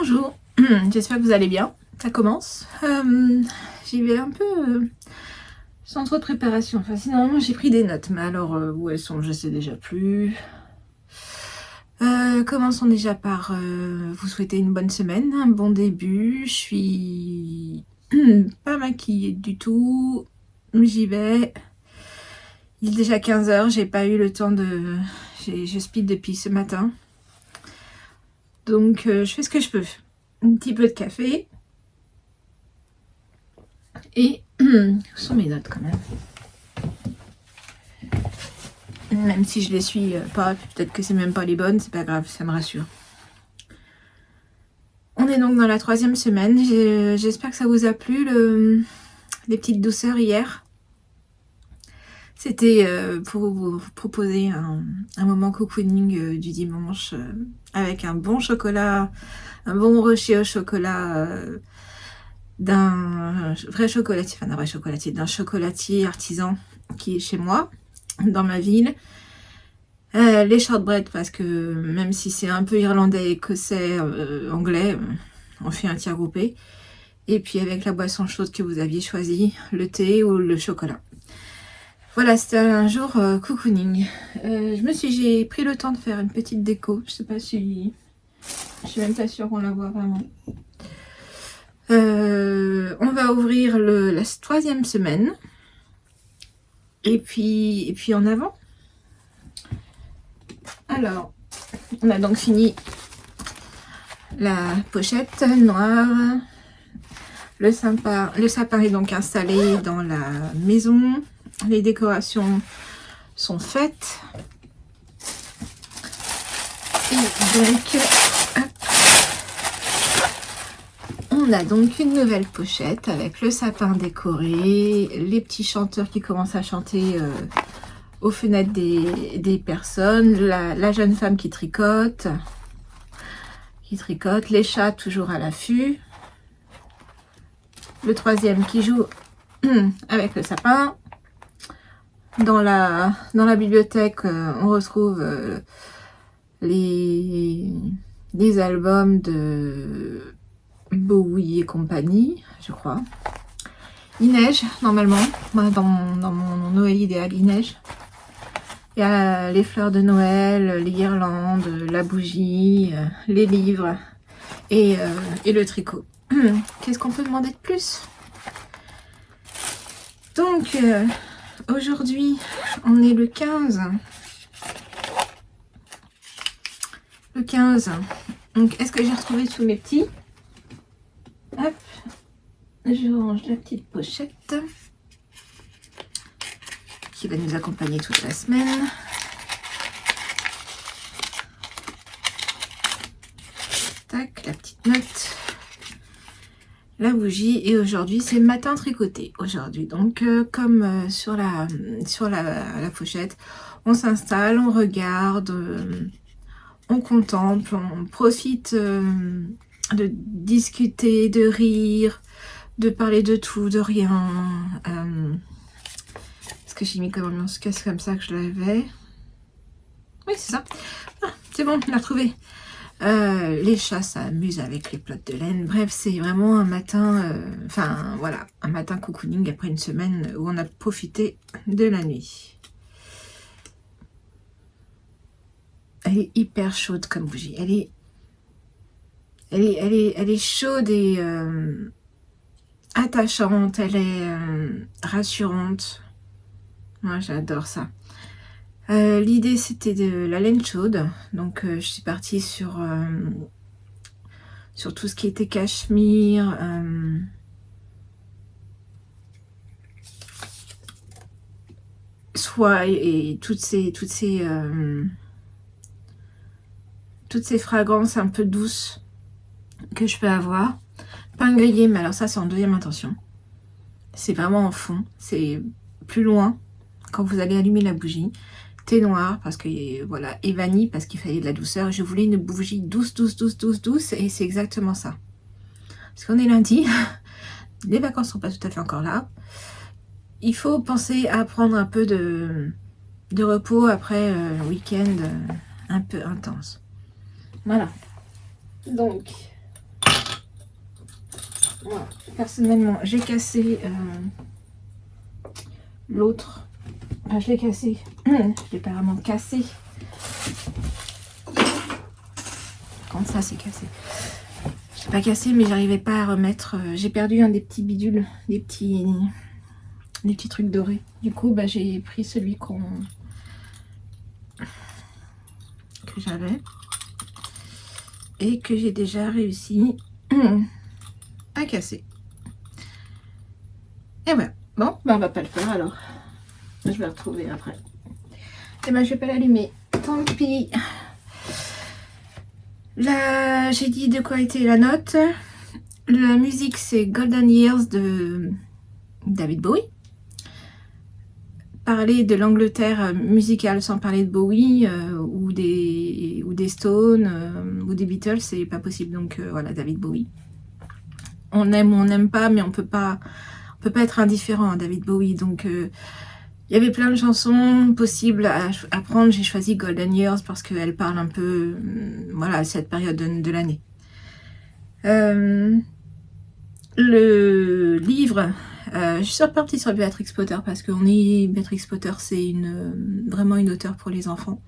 Bonjour, j'espère que vous allez bien. Ça commence. J'y vais un peu sans trop de préparation. Enfin, si normalement j'ai pris des notes, mais alors où elles sont, je sais déjà plus. Commençons déjà par vous souhaiter une bonne semaine, un bon début. Je suis pas maquillée du tout. J'y vais. Il est déjà 15 h, j'ai pas eu le temps de... Je speed depuis ce matin. Donc je fais ce que je peux. Un petit peu de café. Et sur mes notes quand même. Même si je les suis pas, peut-être que c'est même pas les bonnes, c'est pas grave, ça me rassure. On est donc dans la 3e semaine. J'espère que ça vous a plu, les petites douceurs hier. C'était pour vous proposer un moment cocooning du dimanche avec un bon chocolat, un bon rocher au chocolat d'un vrai chocolatier, enfin d'un vrai chocolatier, d'un chocolatier artisan qui est chez moi, dans ma ville. Les shortbread, parce que même si c'est un peu irlandais, écossais, anglais, on fait un tir groupé. Et puis avec la boisson chaude que vous aviez choisi, le thé ou le chocolat. Voilà, c'était un jour cocooning. J'ai pris le temps de faire une petite déco. Je sais pas si... Je suis même pas sûre qu'on la voit vraiment. On va ouvrir la 3e semaine. Et puis en avant. Alors, on a donc fini la pochette noire. Le sapin est donc installé dans la maison. Les décorations sont faites. Et donc, hop, on a donc une nouvelle pochette avec le sapin décoré, les petits chanteurs qui commencent à chanter aux fenêtres des personnes, la jeune femme qui tricote, les chats toujours à l'affût, le 3e qui joue avec le sapin. Dans la bibliothèque, on retrouve les albums de Bowie et compagnie, je crois. Il neige, normalement. Moi, dans mon Noël idéal, il neige. Il y a les fleurs de Noël, les guirlandes, la bougie, les livres et le tricot. Qu'est-ce qu'on peut demander de plus? Donc, aujourd'hui, on est le 15. Le 15. Donc, est-ce que j'ai retrouvé tous mes petits? Hop. Je range la petite pochette qui va nous accompagner toute la semaine. Tac, la petite note. La bougie. Et aujourd'hui, c'est matin tricoté. Aujourd'hui, donc, comme sur la pochette, on s'installe, on regarde, on contemple, on profite de discuter, de rire, de parler de tout, de rien. Est-ce que j'ai mis comme ambiance casse comme ça que je l'avais? Oui, c'est ça. Ah, c'est bon, on l'a retrouvé. Les chats s'amusent avec les pelotes de laine. Bref, c'est vraiment un matin, enfin voilà, un matin cocooning après une semaine où on a profité de la nuit. Elle est hyper chaude comme bougie. Elle est chaude et attachante. Elle est rassurante. Moi, j'adore ça. L'idée, c'était de la laine chaude. Donc, je suis partie sur tout ce qui était cachemire. Soie et toutes ces fragrances un peu douces que je peux avoir. Pain grillé, mais alors ça c'est en 2e intention. C'est vraiment en fond, c'est plus loin quand vous allez allumer la bougie. Thé noir parce que voilà, et vanille parce qu'il fallait de la douceur. Je voulais une bougie douce et c'est exactement ça. Parce qu'on est lundi, les vacances sont pas tout à fait encore là. Il faut penser à prendre un peu de repos après un week-end un peu intense. Voilà. Donc, Moi, personnellement, j'ai cassé l'autre. Enfin, je l'ai cassé. Je l'ai pas vraiment cassé. Quand ça, c'est cassé. Je l'ai pas cassé, mais j'arrivais pas à remettre. J'ai perdu un des petits bidules, des petits trucs dorés. Du coup, bah, j'ai pris celui que j'avais et que j'ai déjà réussi à casser. Et voilà. Bon, bah, on va pas le faire alors. Je vais le retrouver après. Et ben, je vais pas l'allumer. Tant pis. Là, j'ai dit de quoi était la note. La musique, c'est Golden Years de David Bowie. Parler de l'Angleterre musicale sans parler de Bowie ou des Stones ou des Beatles, c'est pas possible. Donc voilà, David Bowie. On aime ou on n'aime pas, mais on peut pas être indifférent à David Bowie. Donc il y avait plein de chansons possibles à prendre. J'ai choisi Golden Years parce qu'elle parle un peu voilà, à cette période de l'année. Le livre, je suis partie sur Béatrix Potter parce que Béatrix Potter, c'est vraiment une auteure pour les enfants.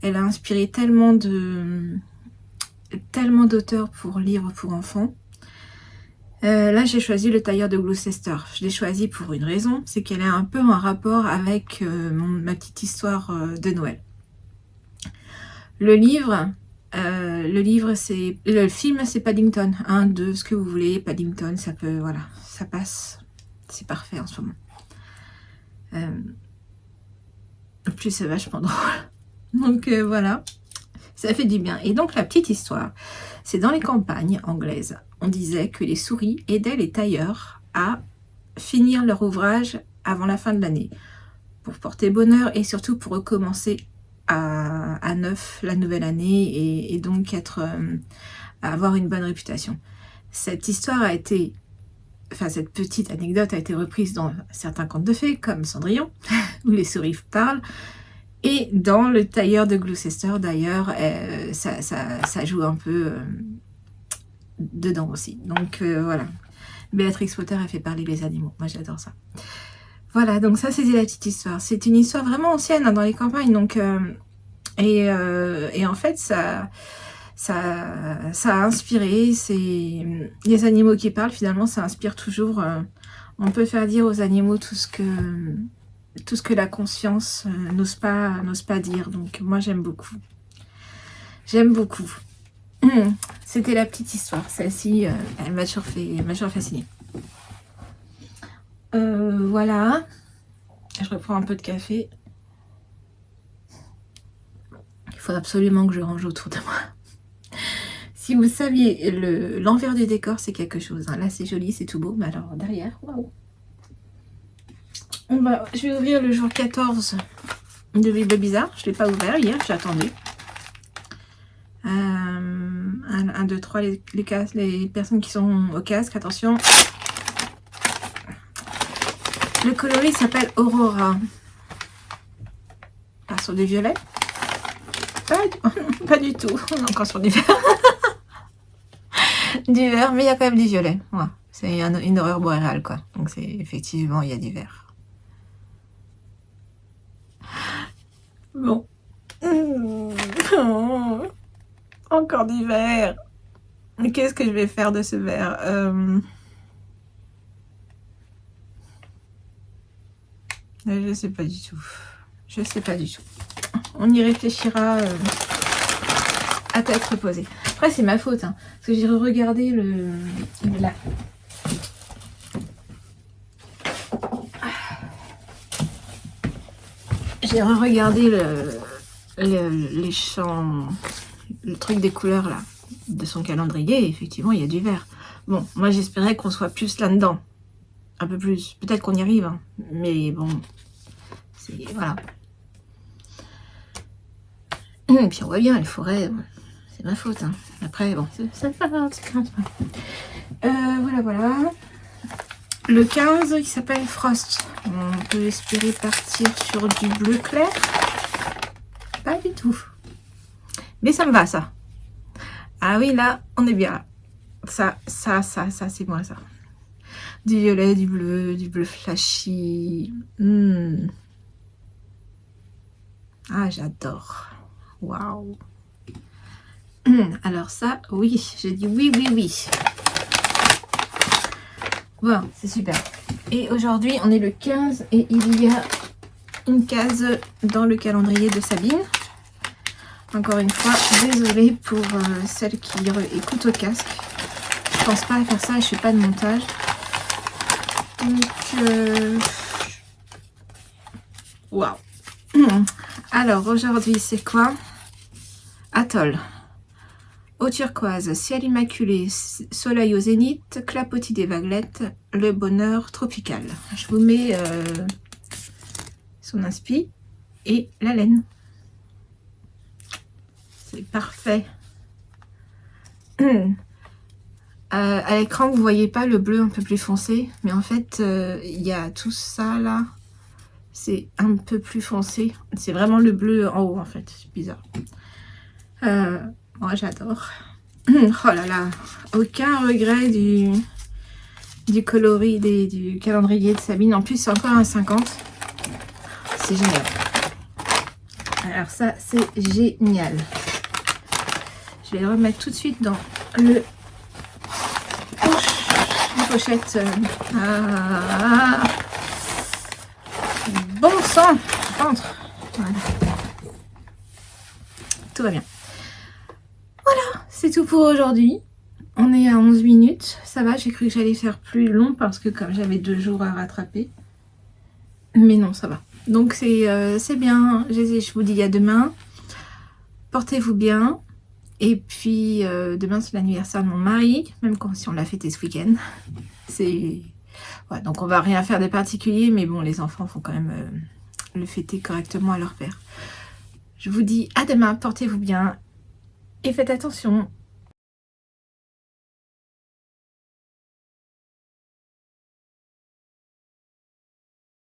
Elle a inspiré tellement d'auteurs pour livres pour enfants. Là, j'ai choisi Le Tailleur de Gloucester. Je l'ai choisi pour une raison, c'est qu'elle a un peu un rapport avec ma petite histoire de Noël. Le film, c'est Paddington. 1, 2, ce que vous voulez, Paddington, ça peut, voilà, ça passe. C'est parfait en ce moment. En plus, c'est vachement drôle. Donc voilà, ça fait du bien. Et donc, la petite histoire, c'est dans les campagnes anglaises. On disait que les souris aidaient les tailleurs à finir leur ouvrage avant la fin de l'année, pour porter bonheur et surtout pour recommencer à neuf la nouvelle année et donc avoir une bonne réputation. Cette histoire a été, enfin cette petite anecdote a été reprise dans certains contes de fées comme Cendrillon, où les souris parlent, et dans Le Tailleur de Gloucester d'ailleurs, ça joue un peu dedans aussi. Donc voilà, Béatrix Potter a fait parler les animaux, moi j'adore ça. Voilà, donc ça c'était la petite histoire. C'est une histoire vraiment ancienne hein, dans les campagnes, donc et en fait ça a inspiré. C'est les animaux qui parlent, finalement ça inspire toujours. On peut faire dire aux animaux tout ce que la conscience n'ose pas dire. Donc moi j'aime beaucoup. C'était la petite histoire. Celle-ci, elle m'a toujours fascinée. Voilà. Je reprends un peu de café. Il faut absolument que je range autour de moi. Si vous saviez, l'envers du décor, c'est quelque chose. Hein. Là, c'est joli, c'est tout beau. Mais alors, derrière, waouh. Je vais ouvrir le jour 14 de Bible Bizarre. Je ne l'ai pas ouvert hier, j'attendais. 1, 2, 3, les personnes qui sont au casque, attention. Le coloris s'appelle Aurora. Pas sur du violet. Pas du tout. On est encore sur du vert. Du vert, mais il y a quand même du violet. Ouais. C'est une aurore boréale, quoi. Donc c'est effectivement, il y a du vert. Bon. Encore du vert. Mais qu'est-ce que je vais faire de ce vert Je sais pas du tout. On y réfléchira à tête reposée. Après, c'est ma faute, hein, parce que j'ai regardé là. J'ai regardé les champs, le truc des couleurs là, de son calendrier, et effectivement, il y a du vert. Bon, moi j'espérais qu'on soit plus là-dedans. Un peu plus. Peut-être qu'on y arrive, hein, mais bon, voilà. Et puis on voit bien, les forêts, c'est ma faute. Hein. Après, bon, c'est pas grave, c'est grave. Voilà. Le 15, il s'appelle Frost. On peut espérer partir sur du bleu clair. Pas du tout. Mais ça me va, ça. Ah oui, là, on est bien. Ça, c'est moi, ça. Du violet, du bleu flashy. Ah, j'adore. Waouh. Alors ça, oui, je dis oui, oui, oui. Bon, c'est super. Et aujourd'hui, on est le 15 et il y a une case dans le calendrier de Sabine. Encore une fois, désolée pour celles qui écoutent au casque. Je pense pas à faire ça, je fais pas de montage. Donc, waouh. Alors, aujourd'hui, c'est quoi? Atoll. Eau turquoise, ciel immaculé, soleil au zénith, clapotis des vaguelettes, le bonheur tropical. Je vous mets son inspi et la laine. C'est parfait. À l'écran, vous voyez pas le bleu un peu plus foncé, mais en fait, il y a tout ça là. C'est un peu plus foncé. C'est vraiment le bleu en haut en fait. C'est bizarre. Moi, j'adore. Oh là là, aucun regret du coloris du calendrier de Sabine. En plus, c'est encore un 50. C'est génial. Alors ça, c'est génial. Je vais le remettre tout de suite dans la pochette. Bon sang, rentre. Voilà. Tout va bien. Voilà, c'est tout pour aujourd'hui. On est à 11 minutes. Ça va, j'ai cru que j'allais faire plus long parce que comme j'avais 2 jours à rattraper. Mais non, ça va. Donc c'est bien. Je vous dis à demain. Portez-vous bien. Et puis demain c'est l'anniversaire de mon mari. Même si on l'a fêté ce week-end. Ouais, donc on va rien faire de particulier. Mais bon, les enfants font quand même le fêter correctement à leur père. Je vous dis à demain. Portez-vous bien. Et faites attention.